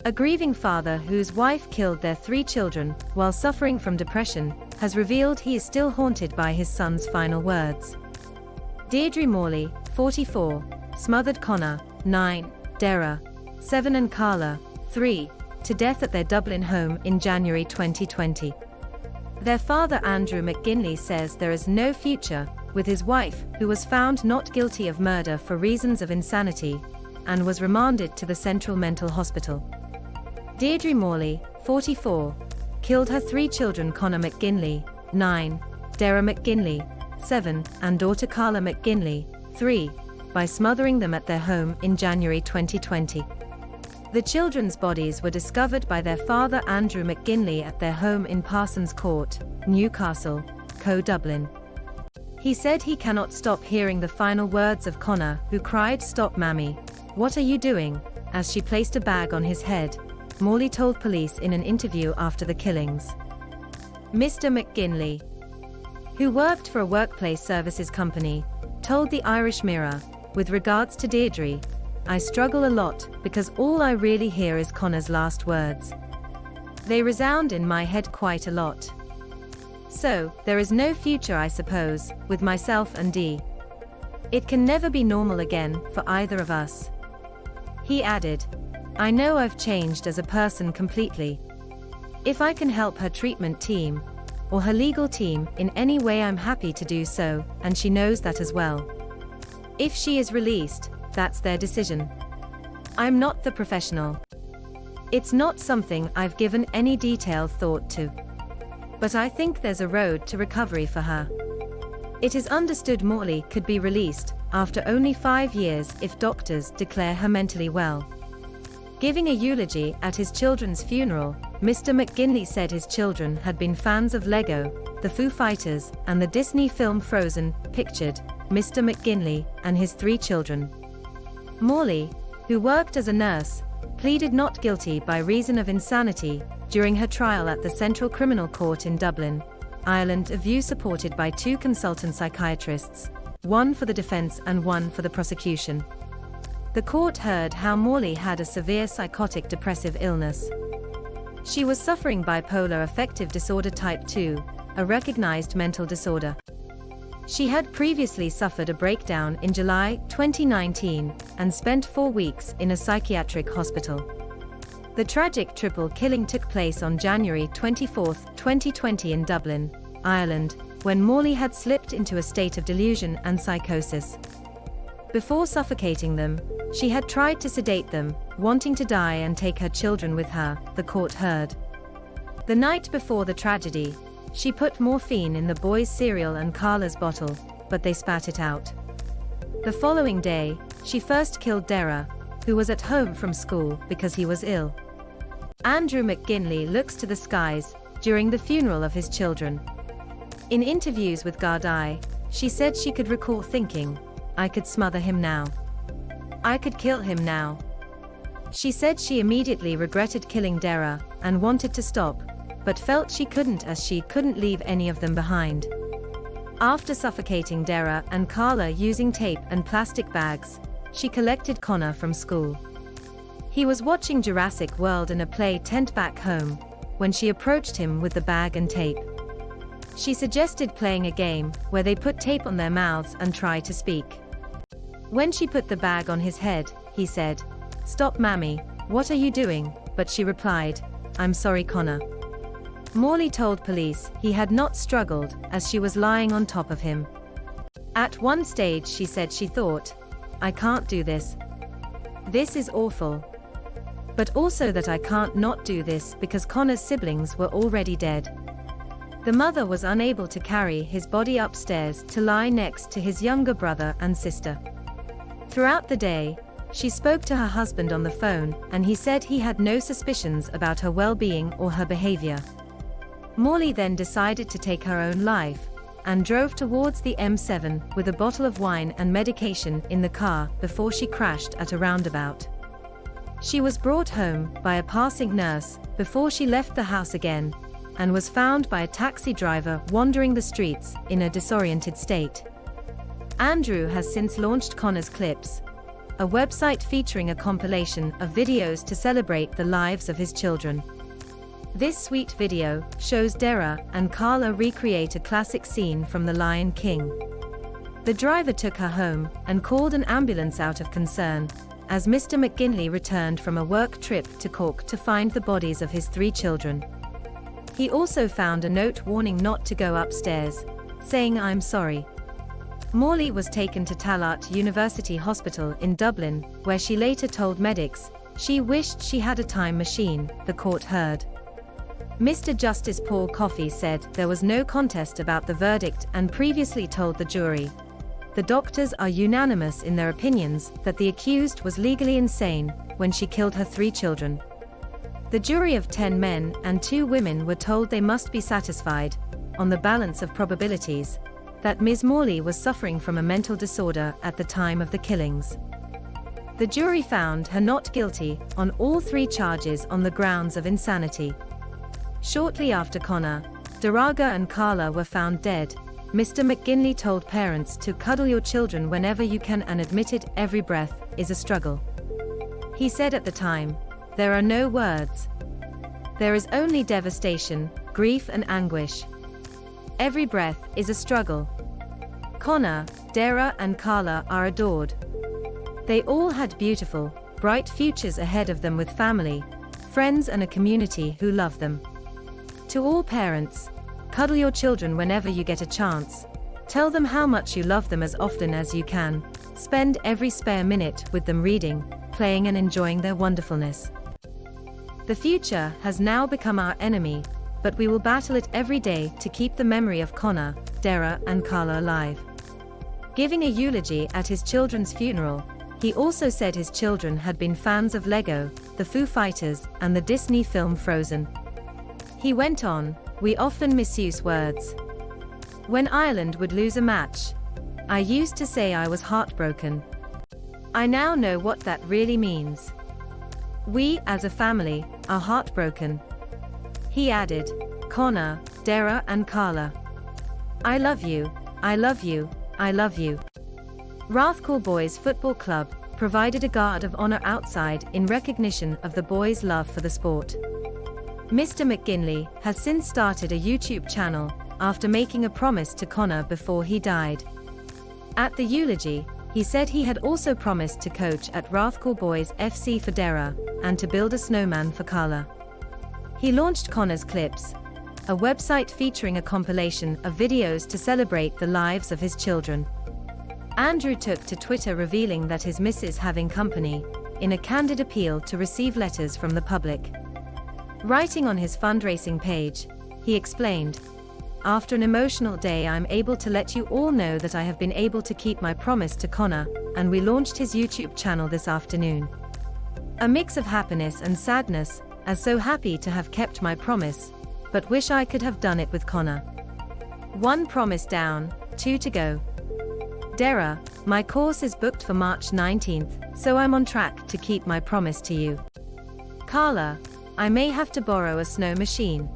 A grieving father whose wife killed their 3 children while suffering from depression has revealed he is still haunted by his son's final words. Deirdre Morley, 44, smothered Conor, 9, Darragh, 7 and Carla, 3, to death at their Dublin home in January 2020. Their father Andrew McGinley says there is no future with his wife, who was found not guilty of murder for reasons of insanity and was remanded to the Central Mental Hospital. Deirdre Morley, 44, killed her 3 children Conor McGinley, 9, Darragh McGinley, 7, and daughter Carla McGinley, 3, by smothering them at their home in January 2020. The children's bodies were discovered by their father Andrew McGinley at their home in Parsons Court, Newcastle, Dublin. He said he cannot stop hearing the final words of Conor, who cried, "Stop, Mammy, what are you doing?" as she placed a bag on his head, Morley told police in an interview after the killings. Mr. McGinley, who worked for a workplace services company, told the Irish Mirror, with regards to Deirdre, "I struggle a lot because all I really hear is Conor's last words. They resound in my head quite a lot. So, there is no future, I suppose, with myself and Dee. It can never be normal again for either of us." He added, "I know I've changed as a person completely. If I can help her treatment team or her legal team in any way, I'm happy to do so, and she knows that as well. If she is released, that's their decision. I'm not the professional. It's not something I've given any detailed thought to. But I think there's a road to recovery for her. It is understood Morley could be released after only 5 years if doctors declare her mentally well." Giving a eulogy at his children's funeral, Mr. McGinley said his children had been fans of Lego, the Foo Fighters, and the Disney film Frozen, pictured Mr. McGinley and his 3 children. Morley, who worked as a nurse, pleaded not guilty by reason of insanity during her trial at the Central Criminal Court in Dublin, Ireland, a view supported by 2 consultant psychiatrists, one for the defense and one for the prosecution. The court heard how Morley had a severe psychotic depressive illness. She was suffering bipolar affective disorder type 2, a recognized mental disorder. She had previously suffered a breakdown in July 2019 and spent 4 weeks in a psychiatric hospital. The tragic triple killing took place on January 24, 2020 in Dublin, Ireland, when Morley had slipped into a state of delusion and psychosis. Before suffocating them, she had tried to sedate them, wanting to die and take her children with her, the court heard. The night before the tragedy, she put morphine in the boys' cereal and Carla's bottle, but they spat it out. The following day, she first killed Darragh, who was at home from school because he was ill. Andrew McGinley looks to the skies during the funeral of his children. In interviews with Gardaí, she said she could recall thinking, "I could smother him now. I could kill him now." She said she immediately regretted killing Darragh and wanted to stop, but felt she couldn't as she couldn't leave any of them behind. After suffocating Darragh and Carla using tape and plastic bags, she collected Conor from school. He was watching Jurassic World in a play tent back home when she approached him with the bag and tape. She suggested playing a game where they put tape on their mouths and try to speak. When she put the bag on his head, he said, "Stop, Mammy, what are you doing?" But she replied, "I'm sorry, Conor." Morley told police he had not struggled as she was lying on top of him. At one stage she said she thought, "I can't do this. This is awful. But also that I can't not do this because Conor's siblings were already dead." The mother was unable to carry his body upstairs to lie next to his younger brother and sister. Throughout the day, she spoke to her husband on the phone, and he said he had no suspicions about her well-being or her behavior. Morley then decided to take her own life, and drove towards the M7 with a bottle of wine and medication in the car before she crashed at a roundabout. She was brought home by a passing nurse before she left the house again, and was found by a taxi driver wandering the streets in a disoriented state. Andrew has since launched Conor's clips, a website featuring a compilation of videos to celebrate the lives of his children. This sweet video shows Darragh and Carla recreate a classic scene from The Lion King. The driver took her home and called an ambulance out of concern, as Mr. McGinley returned from a work trip to Cork to find the bodies of his 3 children. He also found a note warning not to go upstairs, saying "I'm sorry." Morley was taken to Tallaght University Hospital in Dublin, where she later told medics she wished she had a time machine, the court heard. Mr. Justice Paul Coffey said there was no contest about the verdict and previously told the jury, "The doctors are unanimous in their opinions that the accused was legally insane when she killed her 3 children." The jury of 10 men and 2 women were told they must be satisfied, on the balance of probabilities, that Ms. Morley was suffering from a mental disorder at the time of the killings. The jury found her not guilty on all 3 charges on the grounds of insanity. Shortly after Conor, Darragh and Carla were found dead, Mr. McGinley told parents to cuddle your children whenever you can and admitted every breath is a struggle. He said at the time, "There are no words. There is only devastation, grief and anguish. Every breath is a struggle." Conor, Darragh and Carla are adored. They all had beautiful, bright futures ahead of them with family, friends and a community who love them. To all parents, cuddle your children whenever you get a chance. Tell them how much you love them as often as you can. Spend every spare minute with them reading, playing and enjoying their wonderfulness. The future has now become our enemy, but we will battle it every day to keep the memory of Conor, Darragh and Carla alive. Giving a eulogy at his children's funeral, he also said his children had been fans of Lego, the Foo Fighters and the Disney film Frozen. He went on, "We often misuse words. When Ireland would lose a match, I used to say I was heartbroken. I now know what that really means. We, as a family, are heartbroken." He added, "Conor, Darragh and Carla, I love you, I love you, I love you." Rathcore Boys Football Club provided a guard of honor outside in recognition of the boys' love for the sport. Mr. McGinley has since started a YouTube channel after making a promise to Conor before he died. At the eulogy, he said he had also promised to coach at Rathcore Boys FC for Darragh and to build a snowman for Carla. He launched Conor's Clips, a website featuring a compilation of videos to celebrate the lives of his children. Andrew took to Twitter revealing that his missus having company, in a candid appeal to receive letters from the public. Writing on his fundraising page, he explained, "After an emotional day, I'm able to let you all know that I have been able to keep my promise to Conor, and we launched his YouTube channel this afternoon. A mix of happiness and sadness, as so happy to have kept my promise, but wish I could have done it with Conor. 1 promise down, 2 to go. Darragh, my course is booked for March 19th, so I'm on track to keep my promise to you. Carla, I may have to borrow a snow machine."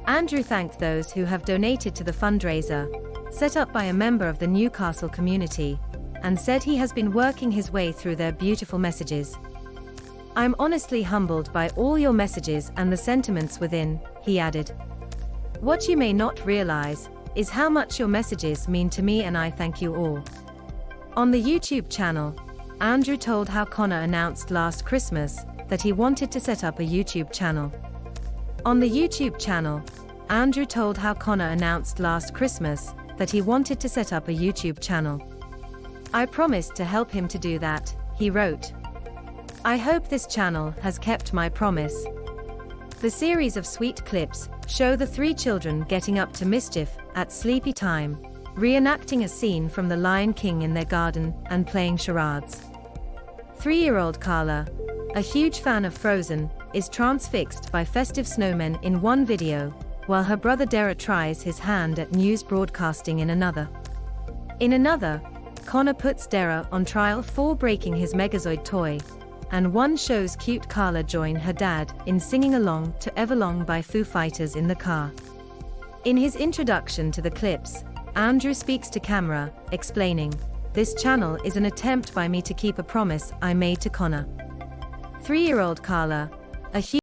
Andrew thanked those who have donated to the fundraiser, set up by a member of the Newcastle community, and said he has been working his way through their beautiful messages. "I'm honestly humbled by all your messages and the sentiments within," he added. "What you may not realize is how much your messages mean to me, and I thank you all." On the YouTube channel, Andrew told how Conor announced last Christmas that he wanted to set up a YouTube channel. On the YouTube channel, Andrew told how Conor announced last Christmas that he wanted to set up a YouTube channel. "I promised to help him to do that," he wrote. "I hope this channel has kept my promise." The series of sweet clips show the 3 children getting up to mischief at sleepy time, reenacting a scene from The Lion King in their garden and playing charades. 3-year-old Carla, a huge fan of Frozen, is transfixed by festive snowmen in one video, while her brother Darragh tries his hand at news broadcasting in another. In another, Conor puts Darragh on trial for breaking his Megazord toy, and one shows cute Carla join her dad in singing along to Everlong by Foo Fighters in the car. In his introduction to the clips, Andrew speaks to camera, explaining, This channel is an attempt by me to keep a promise I made to Conor. 3-year-old Carla, a